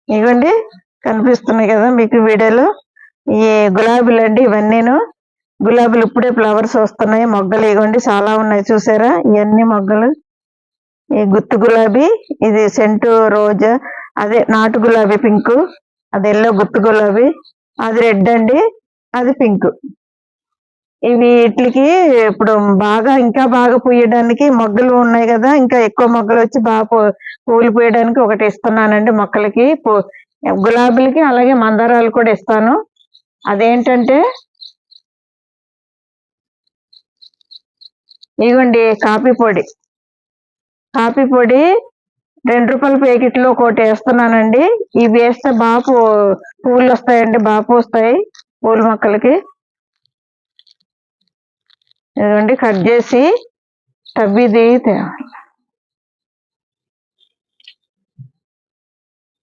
ఇవ్వండి కనిపిస్తున్నాయి కదా మీకు వీడియోలో. ఈ గులాబీలు అండి ఇవన్నీను. గులాబీలు ఇప్పుడే ఫ్లవర్స్ వస్తున్నాయి. మొగ్గలు ఇవ్వండి చాలా ఉన్నాయి చూసారా, ఇవన్నీ మొగ్గలు. ఈ గుత్తు గులాబీ, ఇది సెంటు రోజా, అదే నాటు గులాబీ పింక్, అది ఎల్లో గుత్తు గులాబీ, అది రెడ్ అండి, అది పింక్. ఇవి వీటికి ఇప్పుడు ఇంకా బాగా పూయడానికి మొగ్గలు ఉన్నాయి కదా, ఇంకా ఎక్కువ మొగ్గలు వచ్చి బాగా పూలు పూయడానికి ఒకటి ఇస్తున్నానండి మొక్కలకి. గులాబీలకి అలాగే మందారాలు కూడా ఇస్తాను. అదేంటంటే ఇవ్వండి కాఫీ పొడి. కాఫీ పొడి 2 రూపాయల ప్యాకెట్లో ఒకటి వేస్తున్నానండి. ఇవి వేస్తే బాగా పూలు వస్తాయండి, బాగా పూస్తాయి పూల మొక్కలకి. ఇదిగోండి కట్ చేసి టబ్బిది